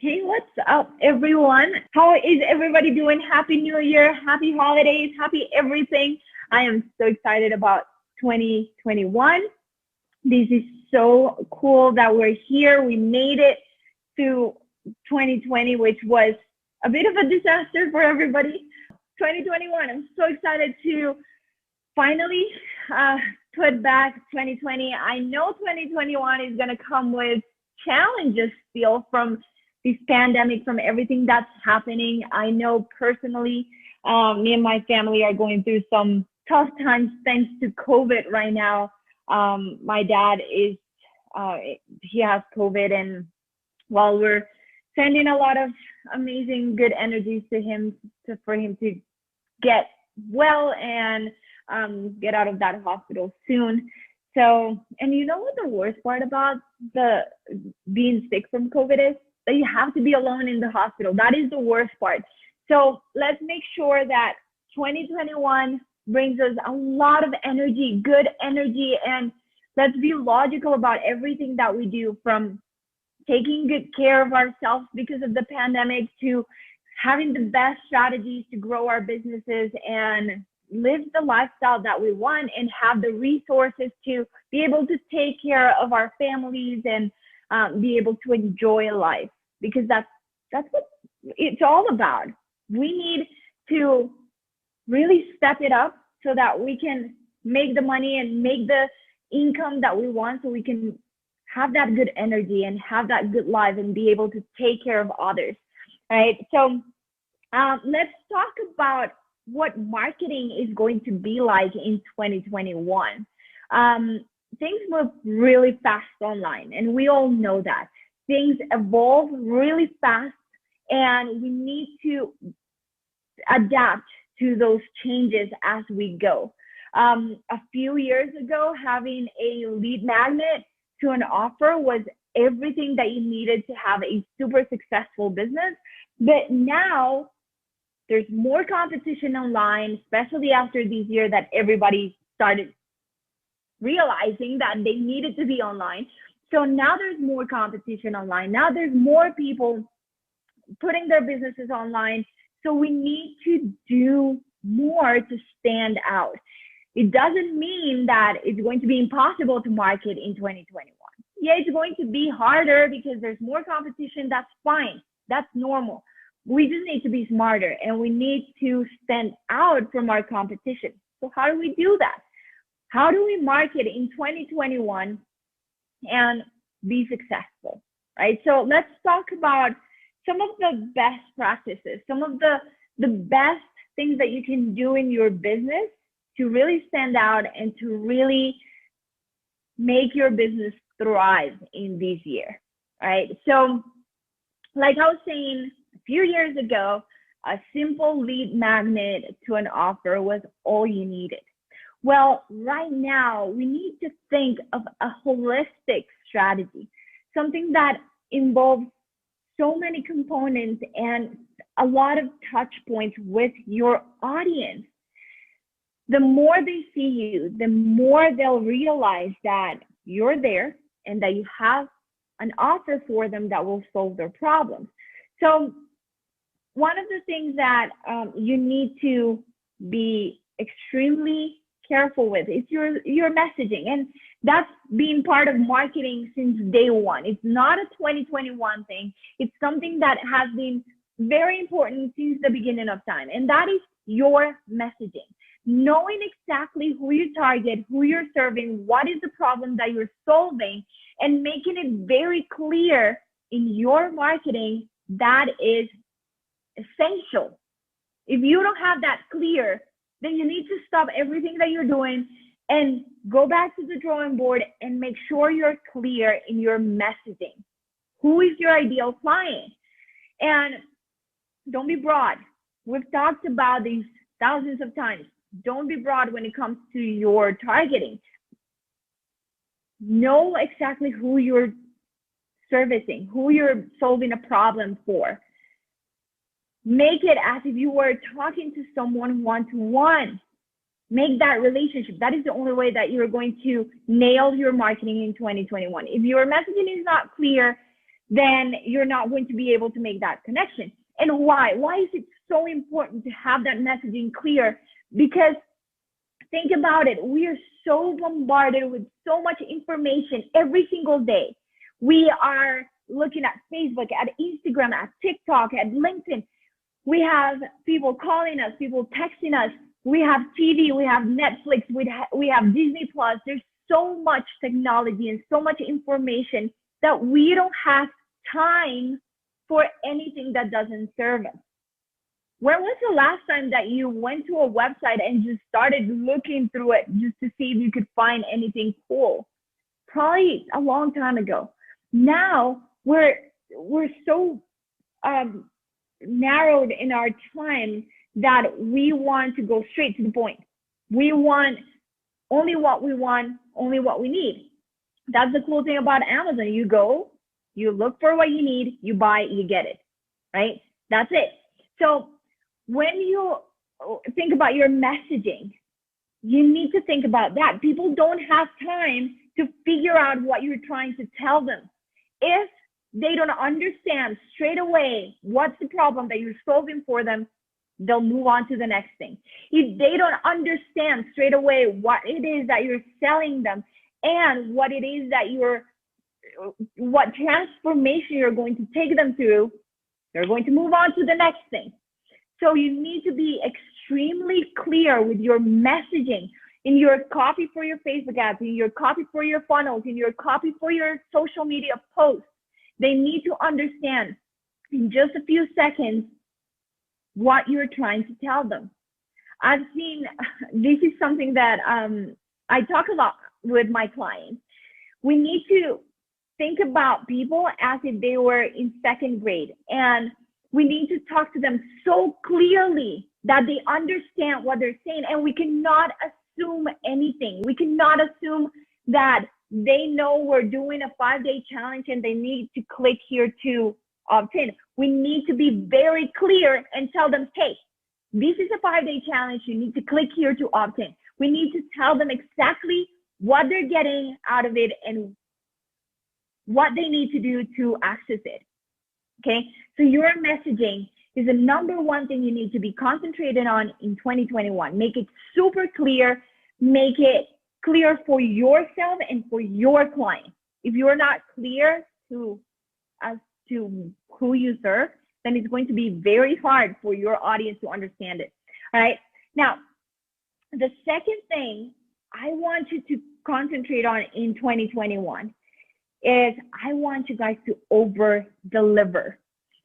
Hey, what's up, everyone? How is everybody doing? Happy New Year, happy holidays, happy everything. I am so excited about 2021. This is so cool that we're here. We made it to 2020, which was a bit of a disaster for everybody. 2021, I'm so excited to finally put back 2020. I know 2021 is going to come with challenges still from this pandemic, from everything that's happening. I know personally, me and my family are going through some tough times thanks to COVID right now. My dad is, he has COVID, and while we're sending a lot of amazing good energies to him for him to get well and get out of that hospital soon. So, and you know what the worst part about the being sick from COVID is? That you have to be alone in the hospital. That is the worst part. So let's make sure that 2021 brings us a lot of energy, good energy, and let's be logical about everything that we do, from taking good care of ourselves because of the pandemic to having the best strategies to grow our businesses and live the lifestyle that we want and have the resources to be able to take care of our families and be able to enjoy life, because that's what it's all about. We need to really step it up so that we can make the money and make the income that we want, so we can have that good energy and have that good life and be able to take care of others, right? So let's talk about what marketing is going to be like in 2021. Things move really fast online, and we all know that. Things evolve really fast, and we need to adapt to those changes as we go. A few years ago, having a lead magnet to an offer was everything that you needed to have a super successful business. But now there's more competition online, especially after this year that everybody started realizing that they needed to be online. So now there's more competition online. Now there's more people putting their businesses online. So we need to do more to stand out. It doesn't mean that it's going to be impossible to market in 2021. Yeah, it's going to be harder because there's more competition. That's fine. That's normal. We just need to be smarter, and we need to stand out from our competition. So how do we do that? How do we market in 2021 and be successful, right? So let's talk about some of the best practices, some of the best things that you can do in your business to really stand out and to really make your business thrive in this year, right? So like I was saying, a few years ago, a simple lead magnet to an offer was all you needed. Well, right now, we need to think of a holistic strategy, something that involves so many components and a lot of touch points with your audience. The more they see you, the more they'll realize that you're there and that you have an offer for them that will solve their problems. So one of the things that you need to be extremely careful with is your messaging, and that's been part of marketing since day one. It's not a 2021 thing. It's something that has been very important since the beginning of time, and that is your messaging. Knowing exactly who you target, who you're serving, what is the problem that you're solving, and making it very clear in your marketing, that is essential. If you don't have that clear, then you need to stop everything that you're doing and go back to the drawing board and make sure you're clear in your messaging. Who is your ideal client? And don't be broad. We've talked about these thousands of times. Don't be broad when it comes to your targeting. Know exactly who you're servicing, who you're solving a problem for. Make it as if you were talking to someone one-to-one. Make that relationship. That is the only way that you're going to nail your marketing in 2021. If your messaging is not clear, then you're not going to be able to make that connection. And why? Why is it so important to have that messaging clear? Because think about it. We are so bombarded with so much information every single day. We are looking at Facebook, at Instagram, at TikTok, at LinkedIn. We have people calling us, people texting us. We have TV, we have Netflix, we have Disney Plus. There's so much technology and so much information that we don't have time for anything that doesn't serve us. When was the last time that you went to a website and just started looking through it just to see if you could find anything cool? Probably a long time ago. Now we're so narrowed in our time that we want to go straight to the point. We want only what we want, only what we need. That's the cool thing about Amazon. You go, you look for what you need, you buy, you get it, right? That's it. So when you think about your messaging, you need to think about that. People don't have time to figure out what you're trying to tell them. If they don't understand straight away what's the problem that you're solving for them, they'll move on to the next thing. If they don't understand straight away what it is that you're selling them and what it is that what transformation you're going to take them through, they're going to move on to the next thing. So you need to be extremely clear with your messaging in your copy for your Facebook ads, in your copy for your funnels, in your copy for your social media posts. They need to understand in just a few seconds what you're trying to tell them. I've seen, this is something that I talk about with my clients. We need to think about people as if they were in second grade, and we need to talk to them so clearly that they understand what they're saying, and we cannot assume anything. We cannot assume that they know we're doing a 5-day challenge and they need to click here to opt in. We need to be very clear and tell them, hey, this is a 5-day challenge. You need to click here to opt in. We need to tell them exactly what they're getting out of it and what they need to do to access it. Okay, so your messaging is the number one thing you need to be concentrated on in 2021. Make it super clear. Make it clear for yourself and for your client. If you're not clear as to who you serve, then it's going to be very hard for your audience to understand it. All right. Now, the second thing I want you to concentrate on in 2021 is I want you guys to over deliver.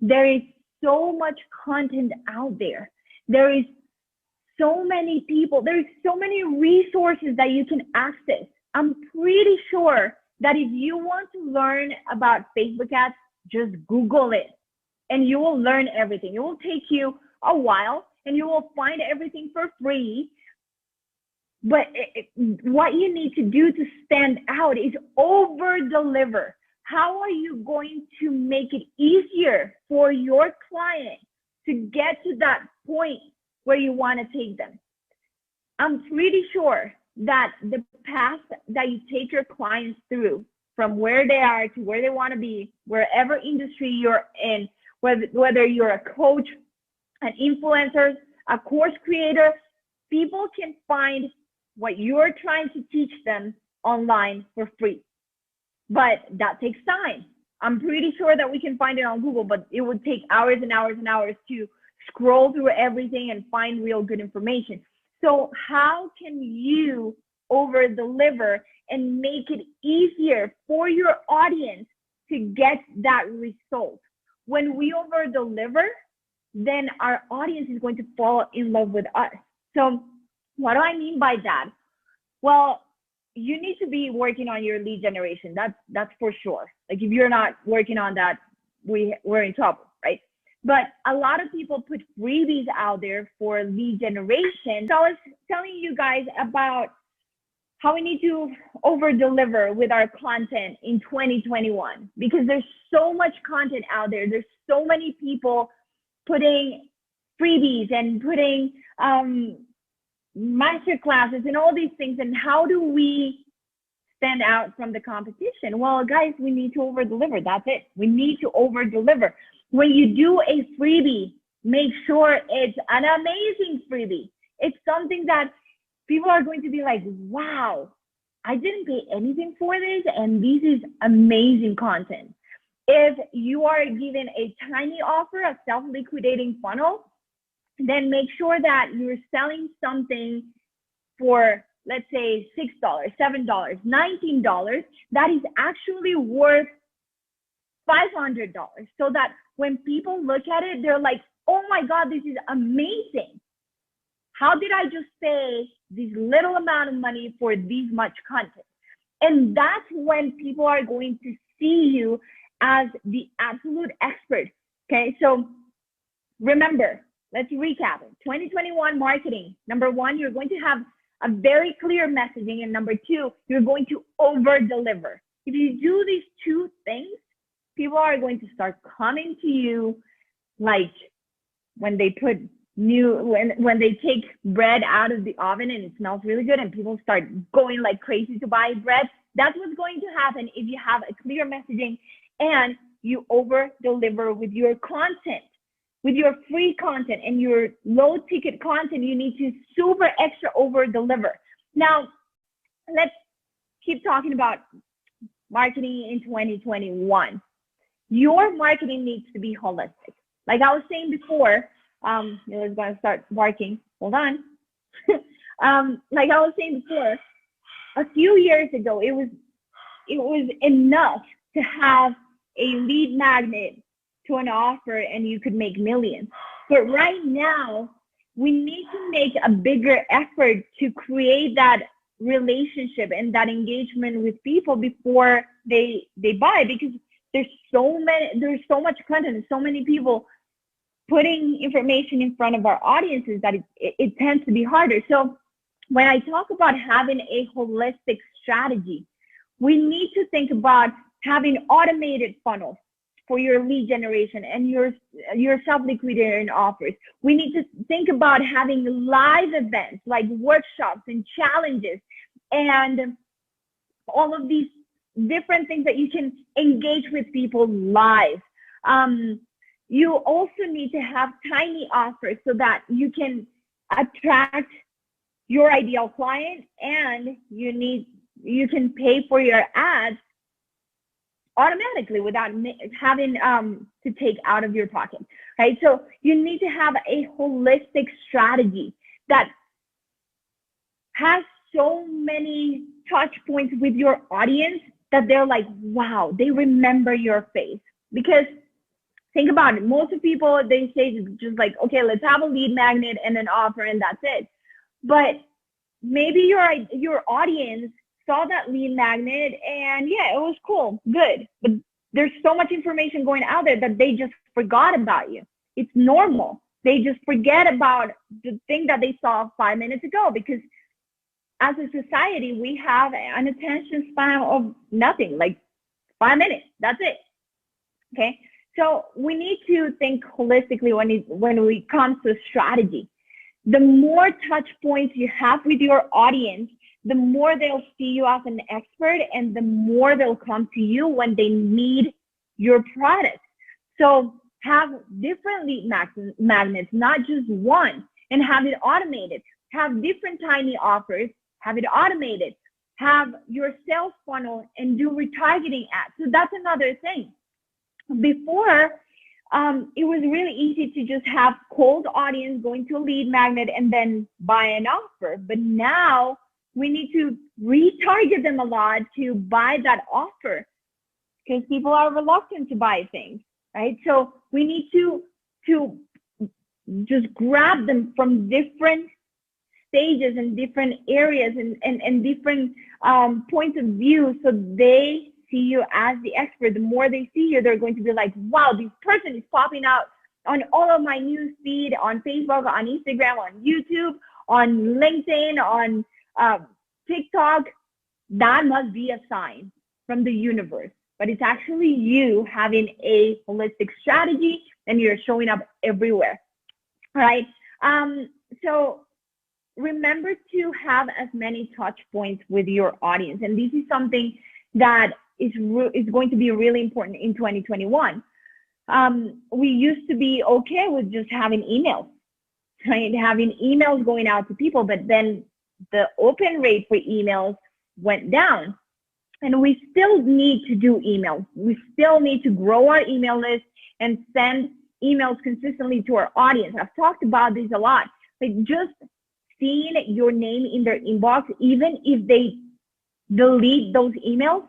There is so much content out there. There is so many people. There's so many resources that you can access. I'm pretty sure that if you want to learn about Facebook ads, just Google it and you will learn everything. It will take you a while and you will find everything for free. But what you need to do to stand out is over deliver. How are you going to make it easier for your client to get to that point where you want to take them? I'm pretty sure that the path that you take your clients through from where they are to where they want to be, wherever industry you're in, whether you're a coach, an influencer, a course creator, people can find what you're trying to teach them online for free. But that takes time. I'm pretty sure that we can find it on Google, but it would take hours and hours and hours to scroll through everything and find real good information. So how can you over deliver and make it easier for your audience to get that result? When we over deliver, then our audience is going to fall in love with us. So what do I mean by that? Well, you need to be working on your lead generation. That's for sure. Like if you're not working on that, we're in trouble, right? But a lot of people put freebies out there for lead generation. So I was telling you guys about how we need to over deliver with our content in 2021, because there's so much content out there. There's so many people putting freebies and putting master classes and all these things. And how do we stand out from the competition? Well, guys, we need to over deliver. That's it. We need to over deliver. When you do a freebie, make sure it's an amazing freebie. It's something that people are going to be like, wow, I didn't pay anything for this, and this is amazing content. If you are given a tiny offer, a self-liquidating funnel, then make sure that you're selling something for, let's say, $6, $7, $19, that is actually worth $500, so that when people look at it, they're like, oh my God, this is amazing. How did I just pay this little amount of money for this much content? And that's when people are going to see you as the absolute expert. Okay, so remember, let's recap it. 2021 marketing. Number one, you're going to have a very clear messaging. And number two, you're going to over deliver. If you do these two things, people are going to start coming to you like when they put when they take bread out of the oven and it smells really good and people start going like crazy to buy bread. That's what's going to happen if you have a clear messaging and you over deliver with your content. With your free content and your low ticket content, you need to super extra over deliver. Now, let's keep talking about marketing in 2021. Your marketing needs to be holistic. Like I was saying before, Mila's going to start barking. Hold on. Like I was saying before, a few years ago, it was enough to have a lead magnet to an offer and you could make millions. But right now, we need to make a bigger effort to create that relationship and that engagement with people before they buy, because there's so much content and so many people putting information in front of our audiences that it tends to be harder. So when I talk about having a holistic strategy, we need to think about having automated funnels for your lead generation and your self-liquidating offers. We need to think about having live events like workshops and challenges and all of these different things that you can engage with people live. You also need to have tiny offers so that you can attract your ideal client, and you can pay for your ads automatically without having to take out of your pocket, right? So you need to have a holistic strategy that has so many touch points with your audience that they're like, wow, they remember your face. Because think about it, most of people, they say just like, okay, let's have a lead magnet and an offer and that's it. But maybe your audience saw that lead magnet and yeah, it was cool, good. But there's so much information going out there that they just forgot about you. It's normal. They just forget about the thing that they saw 5 minutes ago, because as a society, we have an attention span of nothing, like 5 minutes, that's it, okay? So we need to think holistically when it comes to strategy. The more touch points you have with your audience, the more they'll see you as an expert and the more they'll come to you when they need your product. So have different lead magnets, not just one, and have it automated. Have different tiny offers, have it automated. Have your sales funnel and do retargeting ads. So that's another thing. Before, it was really easy to just have cold audience going to a lead magnet and then buy an offer. But now we need to retarget them a lot to buy that offer, because people are reluctant to buy things, right? So we need to just grab them from different stages and different areas and different points of view, so they see you as the expert. The more they see you, they're going to be like, wow, this person is popping out on all of my news feed, on Facebook, on Instagram, on YouTube, on LinkedIn, on TikTok. That must be a sign from the universe. But it's actually you having a holistic strategy, and you're showing up everywhere. All right. So remember to have as many touch points with your audience. And this is something that is going to be really important in 2021. We used to be okay with just having emails, right? Having emails going out to people, but then the open rate for emails went down. And we still need to do emails. We still need to grow our email list and send emails consistently to our audience. I've talked about this a lot. Like just seeing your name in their inbox, even if they delete those emails,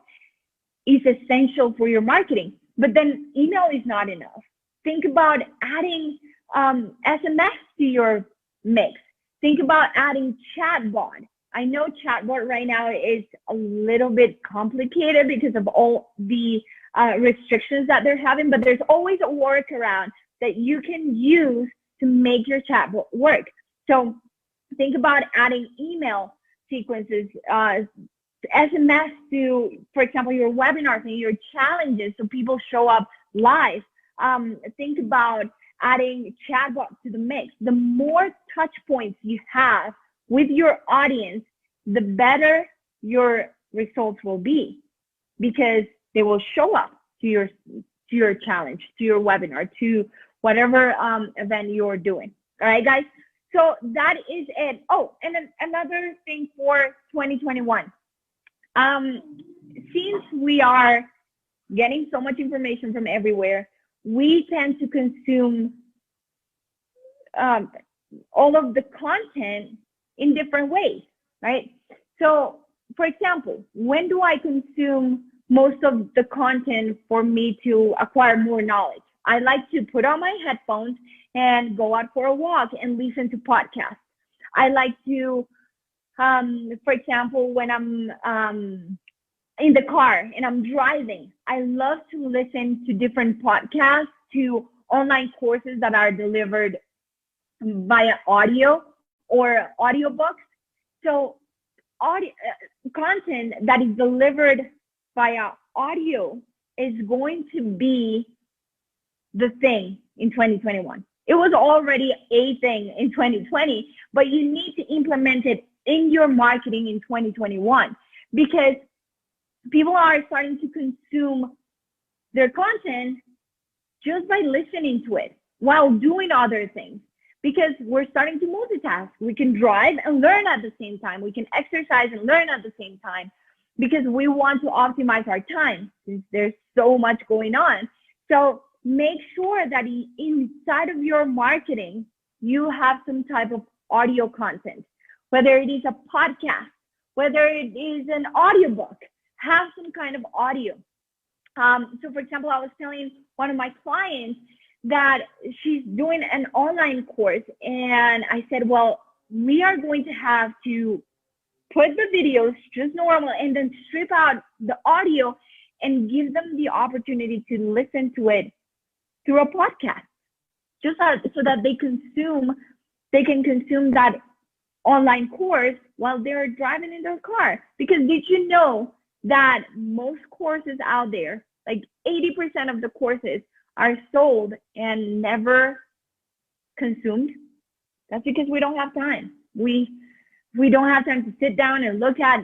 is essential for your marketing. But then email is not enough. Think about adding SMS to your mix. Think about adding chatbot. I know chatbot right now is a little bit complicated because of all the restrictions that they're having, but there's always a workaround that you can use to make your chatbot work. So think about adding email sequences, SMS to, for example, your webinars and your challenges so people show up live. Think about adding chatbot to the mix. The more touch points you have with your audience, the better your results will be, because they will show up to your challenge, to your webinar, to whatever event you're doing. All right, guys. So that is it. Oh, and then another thing for 2021. Since we are getting so much information from everywhere, we tend to consume all of the content in different ways, right? So, for example, when do I consume most of the content for me to acquire more knowledge? I like to put on my headphones and go out for a walk and listen to podcasts. I like to, for example, when I'm in the car and I'm driving, I love to listen to different podcasts, to online courses that are delivered via audio or audiobooks. So audio content that is delivered via audio is going to be the thing in 2021. It was already a thing in 2020, but you need to implement it in your marketing in 2021, because people are starting to consume their content just by listening to it while doing other things, because we're starting to multitask. We can drive and learn at the same time. We can exercise and learn at the same time, because we want to optimize our time since there's so much going on. So make sure that inside of your marketing, you have some type of audio content, whether it is a podcast, whether it is an audiobook, have some kind of audio. So for example, I was telling one of my clients that she's doing an online course, and I said, well, we are going to have to put the videos just normal and then strip out the audio and give them the opportunity to listen to it through a podcast, just so that they can consume that online course while they're driving in their car. Because did you know that most courses out there, like 80% of the courses, are sold and never consumed? That's because we don't have time. We don't have time to sit down and look at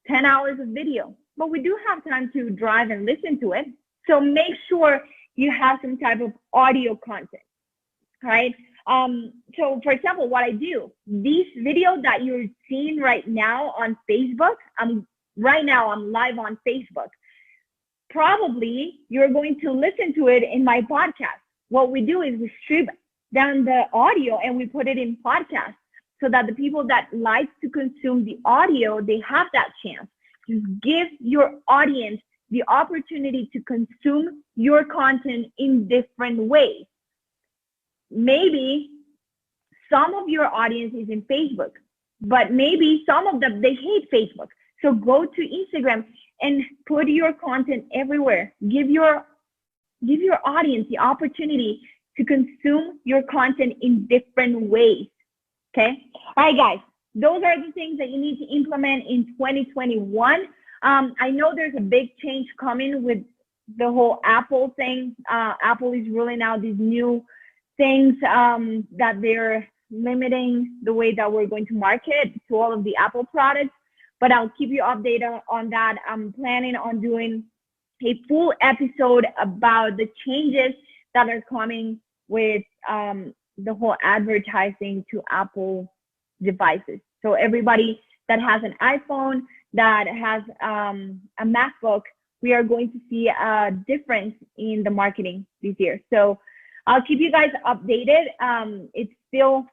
10 hours of video, but we do have time to drive and listen to it. So make sure you have some type of audio content, right? So for example, what I do, this video that you're seeing right now on Facebook, right now I'm live on Facebook. Probably you're going to listen to it in my podcast. What we do is we strip down the audio and we put it in podcast, so that the people that like to consume the audio, they have that chance. Just give your audience the opportunity to consume your content in different ways. Maybe some of your audience is in Facebook, but maybe some of them, they hate Facebook. So go to Instagram and put your content everywhere. Give your audience the opportunity to consume your content in different ways, okay? All right, guys, those are the things that you need to implement in 2021. I know there's a big change coming with the whole Apple thing. Apple is rolling out these new things that they're limiting the way that we're going to market to all of the Apple products, but I'll keep you updated on that. I'm planning on doing a full episode about the changes that are coming with the whole advertising to Apple devices. So everybody that has an iPhone, that has a MacBook, we are going to see a difference in the marketing this year. So I'll keep you guys updated. It's still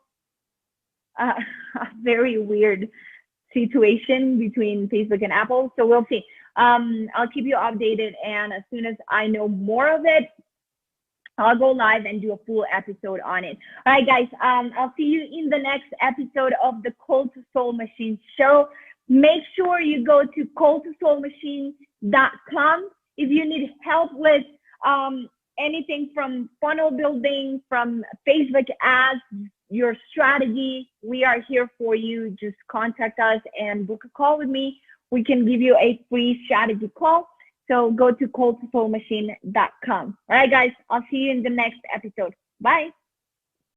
a very weird situation between Facebook and Apple. So we'll see. I'll keep you updated. And as soon as I know more of it, I'll go live and do a full episode on it. All right, guys. I'll see you in the next episode of the Cold to Soul Machine show. Make sure you go to coldtosoulmachine.com if you need help with anything from funnel building, from Facebook ads, your strategy. We are here for you. Just contact us and book a call with me. We can give you a free strategy call. So go to coldtosoulmachine.com. All right, guys. I'll see you in the next episode. Bye.